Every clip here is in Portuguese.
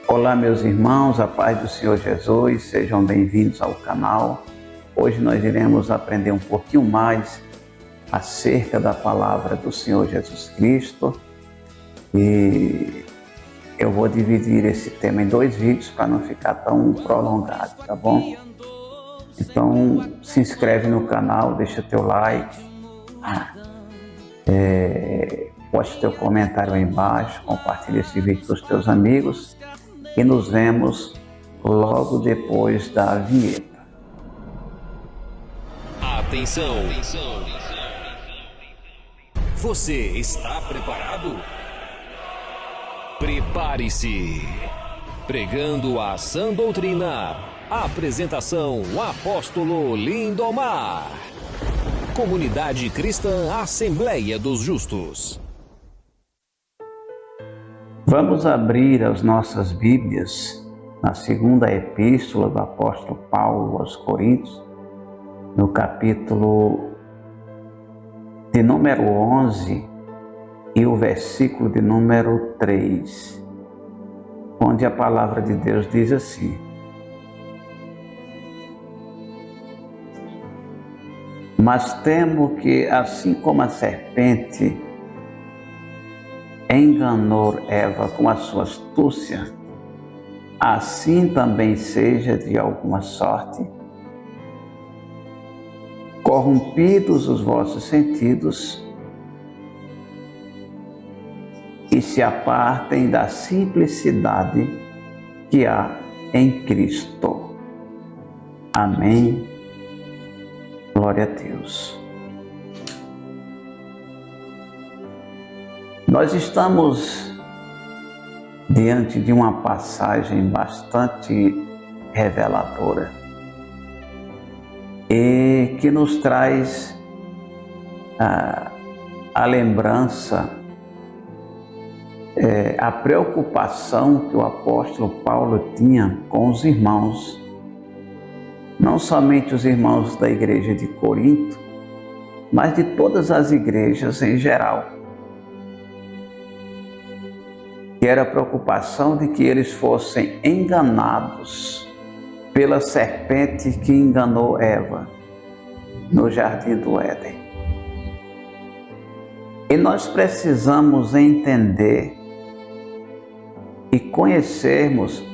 Olá, meus irmãos, a paz do Senhor Jesus, sejam bem-vindos ao canal. Hoje nós iremos aprender um pouquinho mais acerca da palavra do Senhor Jesus Cristo e eu vou dividir esse tema em 2 vídeos para não ficar tão prolongado, tá bom? Então, se inscreve no canal, deixa teu like, poste teu comentário aí embaixo, compartilha esse vídeo com os teus amigos e nos vemos logo depois da vinheta. Atenção! Você está preparado? Prepare-se! Pregando a sã doutrina. Apresentação: Apóstolo Lindomar. Comunidade Cristã Assembleia dos Justos. Vamos abrir as nossas Bíblias na segunda epístola do apóstolo Paulo aos Coríntios, no capítulo de número 11 e o versículo de número 3, onde a palavra de Deus diz assim: Mas temo que, assim como a serpente enganou Eva com a sua astúcia, assim também seja de alguma sorte corrompidos os vossos sentidos e se apartem da simplicidade que há em Cristo. Amém. Glória a Deus. Nós estamos diante de uma passagem bastante reveladora e que nos traz a lembrança, a preocupação que o apóstolo Paulo tinha com os irmãos, não somente os irmãos da igreja de Corinto, mas de todas as igrejas em geral. Que era a preocupação de que eles fossem enganados pela serpente que enganou Eva no jardim do Éden. E nós precisamos entender e conhecermos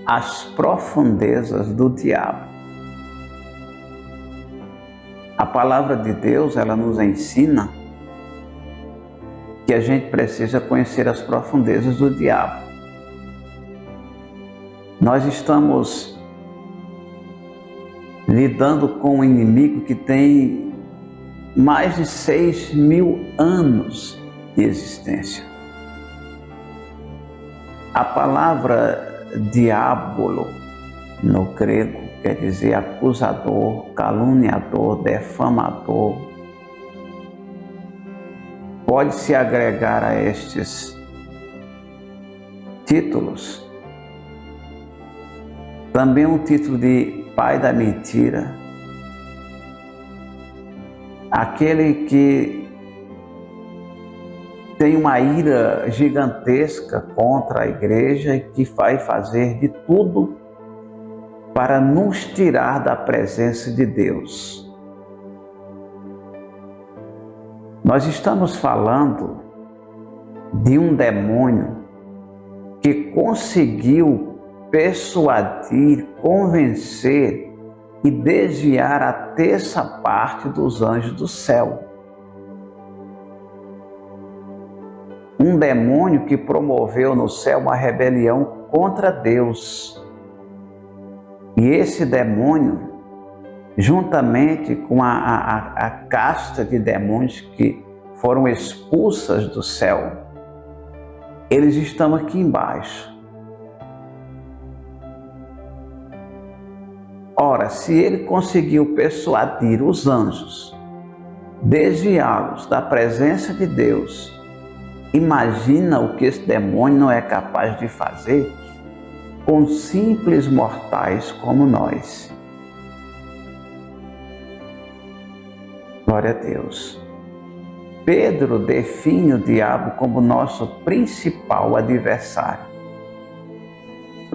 as profundezas do diabo. A palavra de Deus, ela nos ensina que a gente precisa conhecer as profundezas do diabo. Nós estamos lidando com um inimigo que tem mais de 6.000 anos de existência. A palavra diabolo, no grego, quer dizer acusador, caluniador, defamador. Pode se agregar a estes títulos também um título de pai da mentira, aquele que tem uma ira gigantesca contra a igreja e que vai fazer de tudo para nos tirar da presença de Deus. Nós estamos falando de um demônio que conseguiu persuadir, convencer e desviar a terça parte dos anjos do céu. Um demônio que promoveu no céu uma rebelião contra Deus. E esse demônio, juntamente com a casta de demônios que foram expulsas do céu, eles estão aqui embaixo. Ora, se ele conseguiu persuadir os anjos, desviá-los da presença de Deus, imagina o que esse demônio não é capaz de fazer com simples mortais como nós. Glória a Deus. Pedro define o diabo como nosso principal adversário.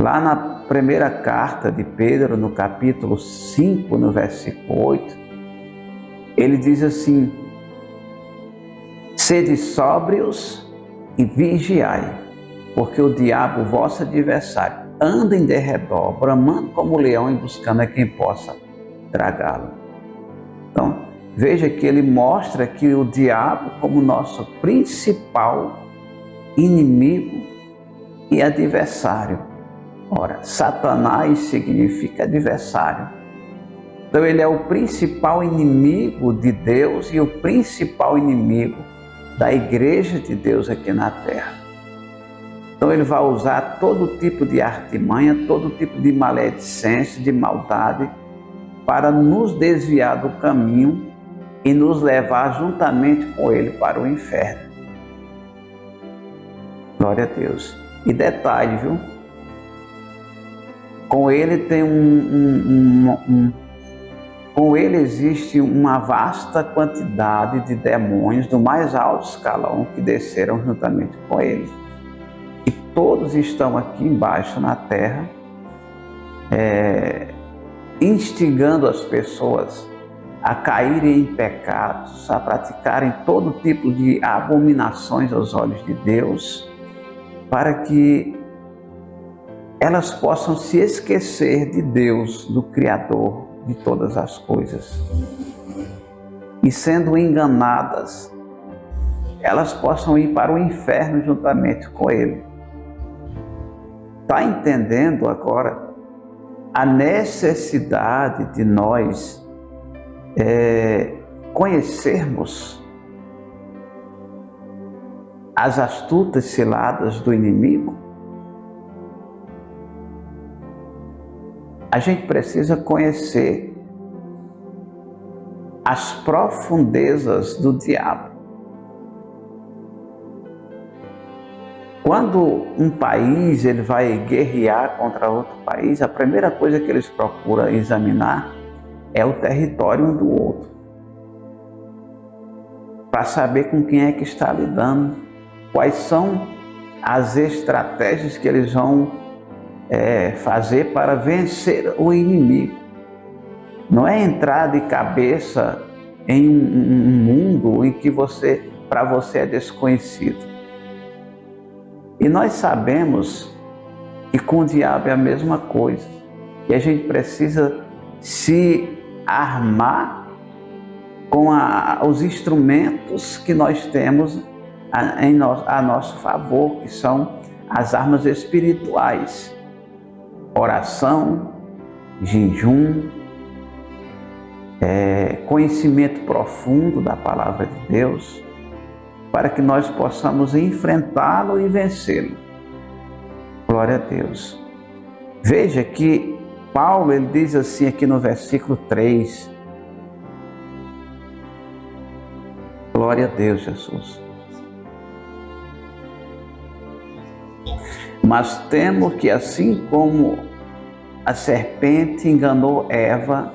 Lá na primeira carta de Pedro, no capítulo 5, no versículo 8, ele diz assim: sede sóbrios e vigiai, porque o diabo, vosso adversário, anda em derredor, bramando como leão e buscando a quem possa tragá-lo. Então, veja que ele mostra que o diabo como nosso principal inimigo e adversário. Ora, Satanás significa adversário. Então ele é o principal inimigo de Deus e o principal inimigo da igreja de Deus aqui na terra. Então ele vai usar todo tipo de artimanha, todo tipo de maledicência, de maldade, para nos desviar do caminho e nos levar juntamente com ele para o inferno. Glória a Deus. E detalhe, viu? Com ele tem com ele existe uma vasta quantidade de demônios do mais alto escalão que desceram juntamente com ele. E todos estão aqui embaixo na terra, instigando as pessoas a caírem em pecados, a praticarem todo tipo de abominações aos olhos de Deus, para que elas possam se esquecer de Deus, do Criador de todas as coisas. E sendo enganadas, elas possam ir para o inferno juntamente com Ele. Está entendendo agora a necessidade de nós conhecermos as astutas ciladas do inimigo? A gente precisa conhecer as profundezas do diabo. Quando um país ele vai guerrear contra outro país, a primeira coisa que eles procuram examinar é o território um do outro, para saber com quem é que está lidando, quais são as estratégias que eles vão fazer para vencer o inimigo. Não é entrar de cabeça em um mundo em que para você é desconhecido. E nós sabemos que com o diabo é a mesma coisa. E a gente precisa se armar com os instrumentos que nós temos a nosso favor, que são as armas espirituais. Oração, jejum, conhecimento profundo da palavra de Deus, para que nós possamos enfrentá-lo e vencê-lo. Glória a Deus. Veja que Paulo ele diz assim aqui no versículo 3. Glória a Deus, Jesus. Mas temo que assim como a serpente enganou Eva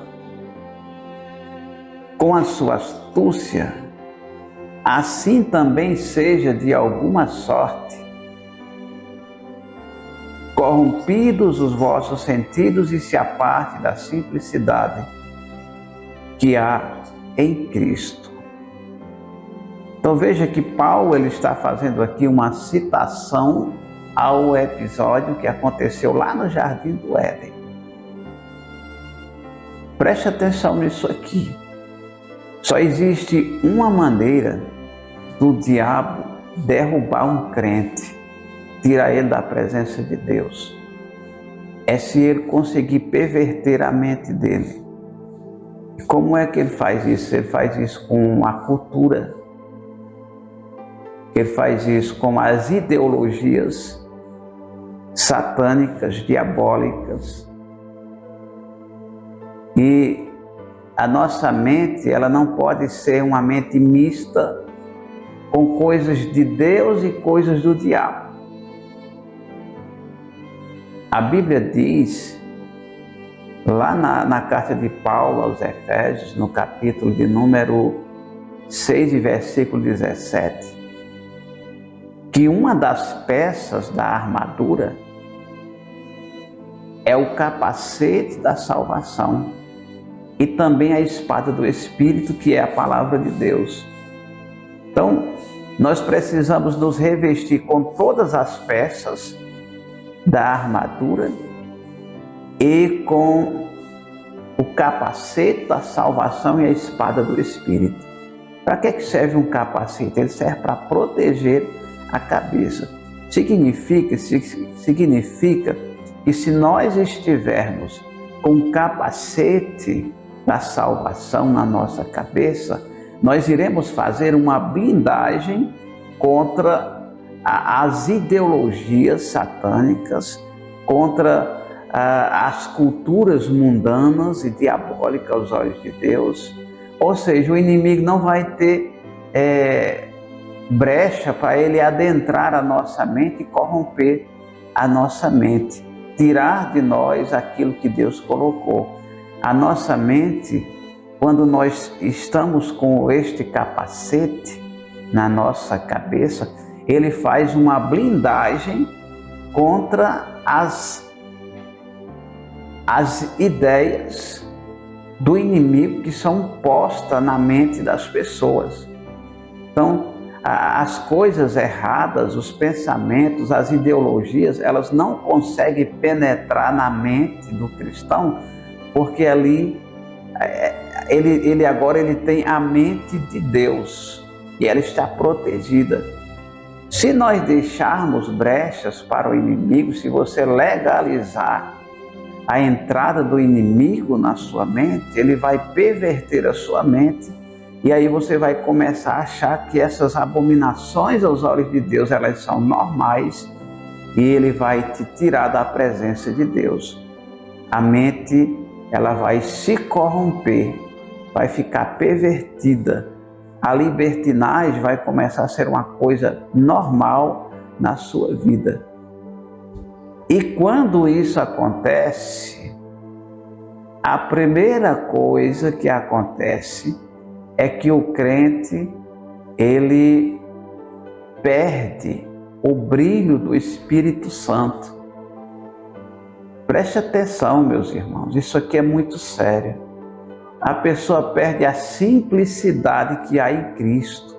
com a sua astúcia, assim também seja de alguma sorte corrompidos os vossos sentidos e se aparte da simplicidade que há em Cristo. Então veja que Paulo ele está fazendo aqui uma citação ao episódio que aconteceu lá no Jardim do Éden. Preste atenção nisso aqui. Só existe uma maneira do diabo derrubar um crente, tirar ele da presença de Deus. É se ele conseguir perverter a mente dele. E como é que ele faz isso? Ele faz isso com a cultura. Ele faz isso com as ideologias satânicas, diabólicas. E a nossa mente, ela não pode ser uma mente mista com coisas de Deus e coisas do diabo. A Bíblia diz, lá na carta de Paulo aos Efésios, no capítulo de número 6, versículo 17, que uma das peças da armadura é o capacete da salvação e também a espada do Espírito, que é a palavra de Deus. Então, nós precisamos nos revestir com todas as peças da armadura e com o capacete da salvação e a espada do Espírito. Para que serve um capacete? Ele serve para proteger a cabeça. Significa que se nós estivermos com o capacete da salvação na nossa cabeça, nós iremos fazer uma blindagem contra as ideologias satânicas, contra as culturas mundanas e diabólicas aos olhos de Deus. Ou seja, o inimigo não vai ter brecha para ele adentrar a nossa mente e corromper a nossa mente, tirar de nós aquilo que Deus colocou. A nossa mente, quando nós estamos com este capacete na nossa cabeça, ele faz uma blindagem contra as ideias do inimigo que são postas na mente das pessoas. Então, as coisas erradas, os pensamentos, as ideologias, elas não conseguem penetrar na mente do cristão, porque ali ele agora tem a mente de Deus e ela está protegida. Se nós deixarmos brechas para o inimigo, se você legalizar a entrada do inimigo na sua mente, ele vai perverter a sua mente, e aí você vai começar a achar que essas abominações aos olhos de Deus, elas são normais, e ele vai te tirar da presença de Deus. A mente, ela vai se corromper, vai ficar pervertida. A libertinagem vai começar a ser uma coisa normal na sua vida. E quando isso acontece, a primeira coisa que acontece é que o crente, ele perde o brilho do Espírito Santo. Preste atenção, meus irmãos, isso aqui é muito sério. A pessoa perde a simplicidade que há em Cristo.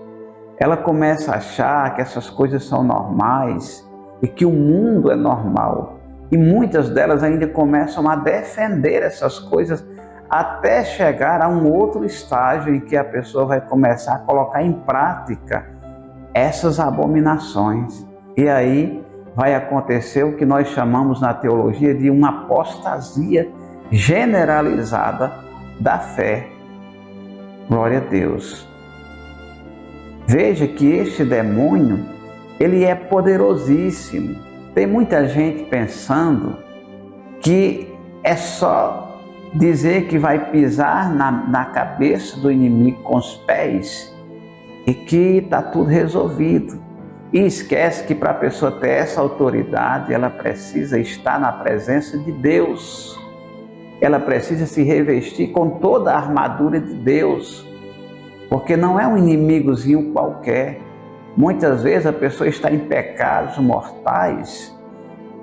Ela começa a achar que essas coisas são normais e que o mundo é normal. E muitas delas ainda começam a defender essas coisas até chegar a um outro estágio em que a pessoa vai começar a colocar em prática essas abominações. E aí vai acontecer o que nós chamamos na teologia de uma apostasia generalizada da fé. Glória a Deus. Veja que este demônio, ele é poderosíssimo. Tem muita gente pensando que é só dizer que vai pisar na cabeça do inimigo com os pés e que está tudo resolvido. E esquece que para a pessoa ter essa autoridade, ela precisa estar na presença de Deus. Ela precisa se revestir com toda a armadura de Deus, porque não é um inimigozinho qualquer. Muitas vezes a pessoa está em pecados mortais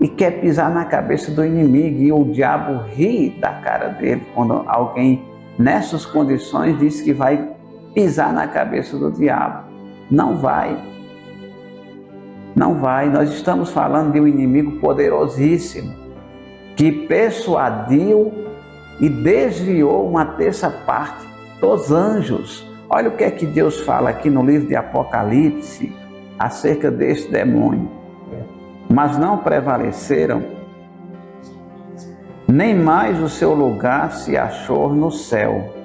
e quer pisar na cabeça do inimigo, e o diabo ri da cara dele quando alguém nessas condições diz que vai pisar na cabeça do diabo. Não vai. Não vai. Nós estamos falando de um inimigo poderosíssimo que persuadiu e desviou uma terça parte dos anjos. Olha o que é que Deus fala aqui no livro de Apocalipse acerca deste demônio. Mas não prevaleceram, nem mais o seu lugar se achou no céu.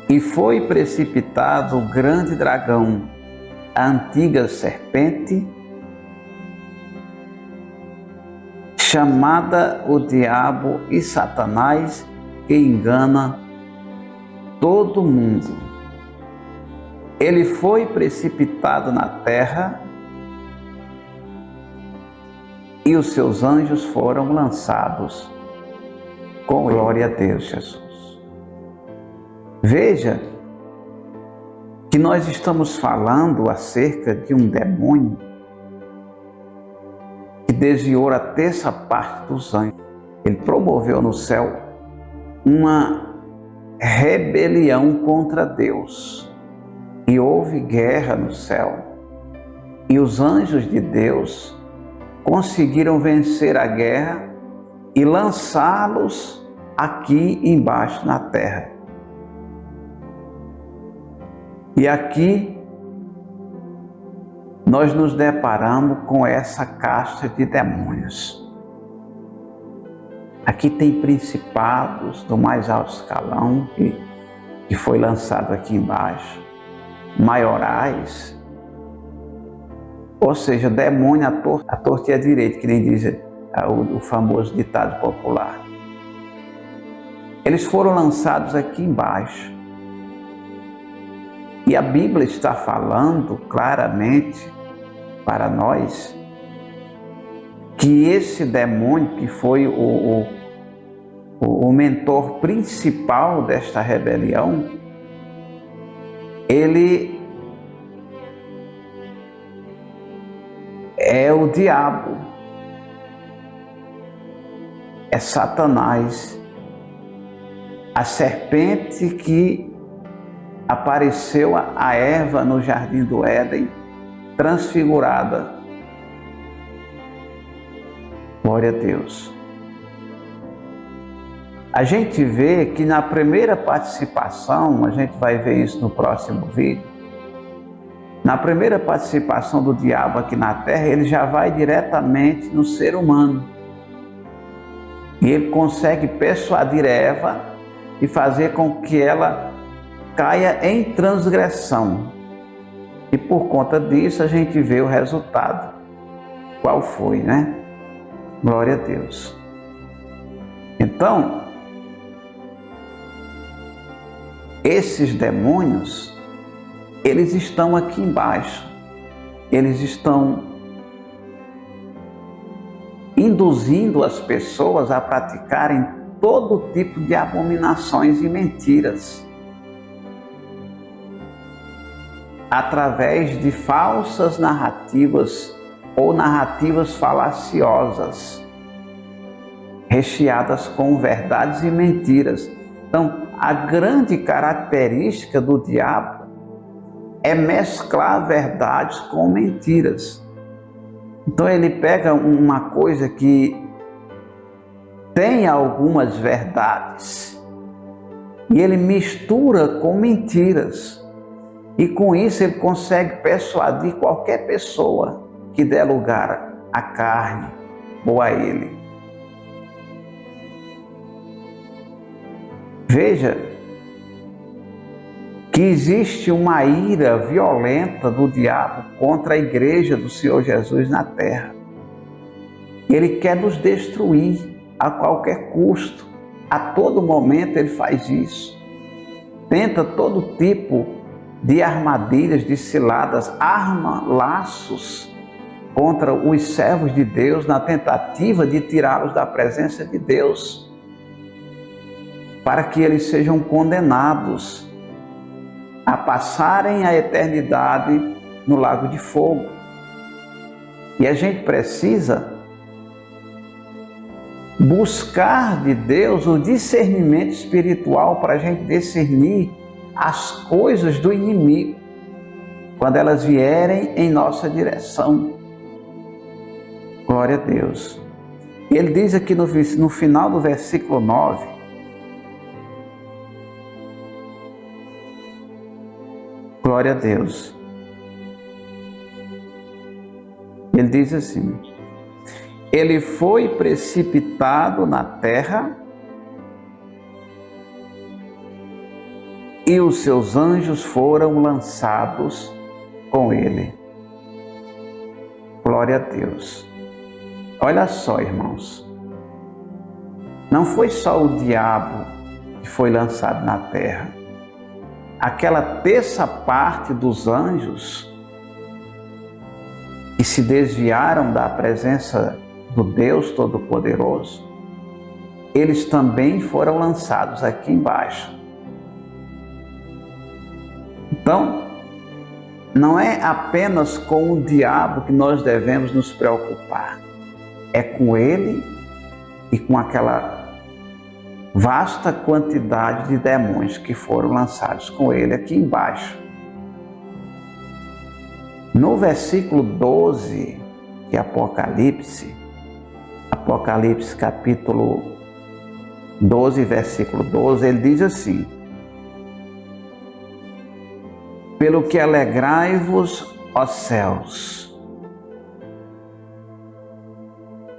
E foi precipitado o grande dragão, a antiga serpente, chamada o diabo e Satanás, que engana todo mundo. Ele foi precipitado na terra e os seus anjos foram lançados com glória a Deus, Jesus. Veja que nós estamos falando acerca de um demônio que desviou a terça parte dos anjos. Ele promoveu no céu uma rebelião contra Deus. E houve guerra no céu. E os anjos de Deus conseguiram vencer a guerra e lançá-los aqui embaixo na terra. E aqui nós nos deparamos com essa casta de demônios. Aqui tem principados do mais alto escalão que foi lançado aqui embaixo, maiorais, ou seja, demônio à torta e à direita, que nem diz o famoso ditado popular. Eles foram lançados aqui embaixo. E a Bíblia está falando claramente para nós que esse demônio, que foi o mentor principal desta rebelião, ele é o diabo, é Satanás, a serpente que apareceu a Eva no jardim do Éden, transfigurada. Glória a Deus. A gente vê que na primeira participação, a gente vai ver isso no próximo vídeo, na primeira participação do diabo aqui na terra, ele já vai diretamente no ser humano. E ele consegue persuadir Eva e fazer com que ela caia em transgressão. E por conta disso a gente vê o resultado. Qual foi, né? Glória a Deus. Então, esses demônios, eles estão aqui embaixo. Eles estão induzindo as pessoas a praticarem todo tipo de abominações e mentiras, através de falsas narrativas ou narrativas falaciosas, recheadas com verdades e mentiras. Então, a grande característica do diabo é mesclar verdades com mentiras. Então, ele pega uma coisa que tem algumas verdades e ele mistura com mentiras. E com isso ele consegue persuadir qualquer pessoa que der lugar à carne ou a ele. Veja que existe uma ira violenta do diabo contra a igreja do Senhor Jesus na terra. Ele quer nos destruir a qualquer custo. A todo momento ele faz isso. Tenta todo tipo de armadilhas, de ciladas, arma laços contra os servos de Deus na tentativa de tirá-los da presença de Deus, para que eles sejam condenados a passarem a eternidade no lago de fogo. E a gente precisa buscar de Deus o discernimento espiritual para a gente discernir as coisas do inimigo quando elas vierem em nossa direção. Glória a Deus. Ele diz aqui no final do versículo 9, glória a Deus. Ele diz assim: ele foi precipitado na terra e os seus anjos foram lançados com ele. Glória a Deus. Olha só, irmãos. Não foi só o diabo que foi lançado na terra. Aquela terça parte dos anjos que se desviaram da presença do Deus Todo-Poderoso, eles também foram lançados aqui embaixo. Então, não é apenas com o diabo que nós devemos nos preocupar. é com ele e com aquela vasta quantidade de demônios que foram lançados com ele aqui embaixo. No versículo 12 de Apocalipse capítulo 12, versículo 12, ele diz assim: pelo que alegrai-vos, ó céus,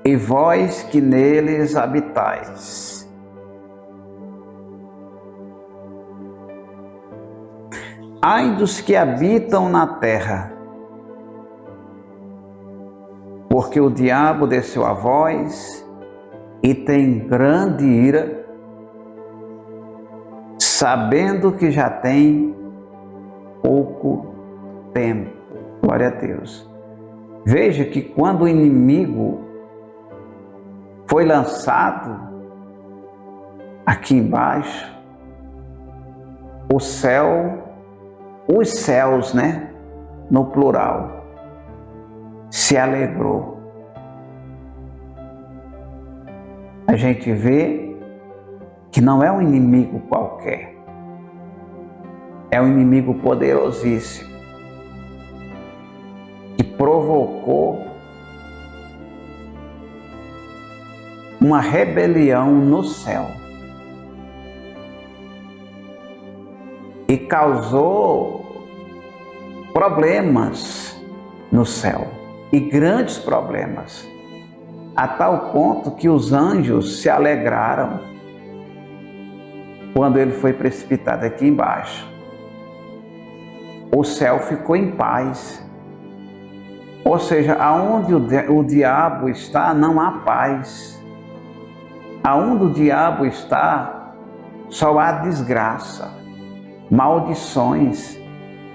e vós que neles habitais. Ai dos que habitam na terra, porque o diabo desceu a vós e tem grande ira, sabendo que já tem pouco tempo. Glória a Deus. Veja que quando o inimigo foi lançado aqui embaixo, os céus, né, no plural, se alegrou. A gente vê que não é um inimigo qualquer, é um inimigo poderosíssimo, que provocou uma rebelião no céu e causou problemas no céu, e grandes problemas, a tal ponto que os anjos se alegraram quando ele foi precipitado aqui embaixo. O céu ficou em paz. Ou seja, aonde o diabo está, não há paz. Aonde o diabo está, só há desgraça, maldições,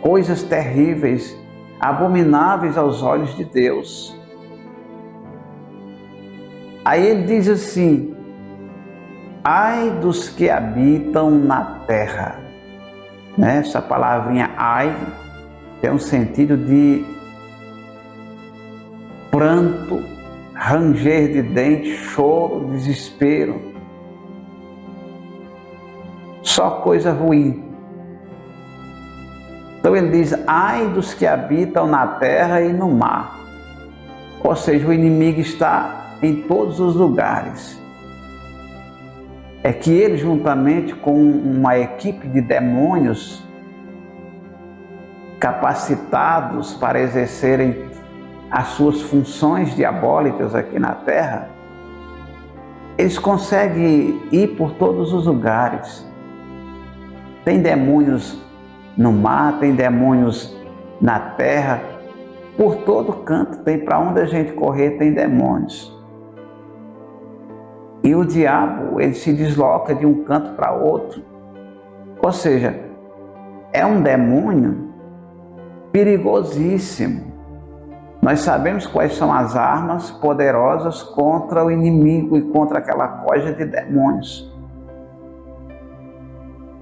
coisas terríveis, abomináveis aos olhos de Deus. Aí ele diz assim: ai dos que habitam na terra. Essa palavrinha ai tem um sentido de pranto, ranger de dentes, choro, desespero. Só coisa ruim. Então ele diz: ai dos que habitam na terra e no mar. Ou seja, o inimigo está em todos os lugares. É que ele, juntamente com uma equipe de demônios capacitados para exercerem as suas funções diabólicas aqui na terra, eles conseguem ir por todos os lugares. Tem demônios no mar, tem demônios na terra, por todo canto tem, para onde a gente correr tem demônios. E o diabo, ele se desloca de um canto para outro. Ou seja, é um demônio perigosíssimo. Nós sabemos quais são as armas poderosas contra o inimigo e contra aquela coja de demônios.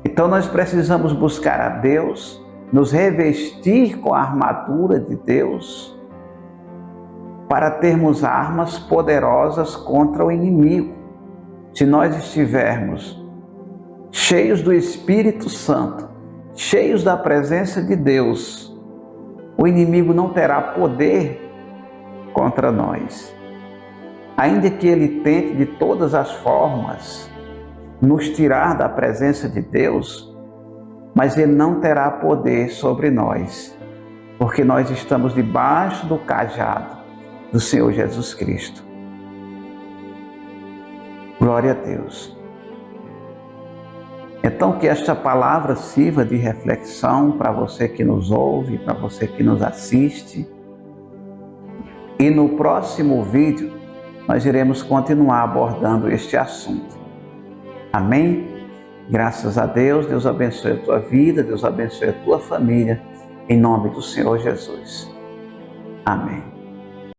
Então nós precisamos buscar a Deus, nos revestir com a armadura de Deus, para termos armas poderosas contra o inimigo. Se nós estivermos cheios do Espírito Santo, cheios da presença de Deus, o inimigo não terá poder contra nós. Ainda que ele tente de todas as formas nos tirar da presença de Deus, mas ele não terá poder sobre nós, porque nós estamos debaixo do cajado do Senhor Jesus Cristo. Glória a Deus. Então, que esta palavra sirva de reflexão para você que nos ouve, para você que nos assiste. E no próximo vídeo, nós iremos continuar abordando este assunto. Amém? Graças a Deus. Deus abençoe a tua vida, Deus abençoe a tua família, em nome do Senhor Jesus. Amém.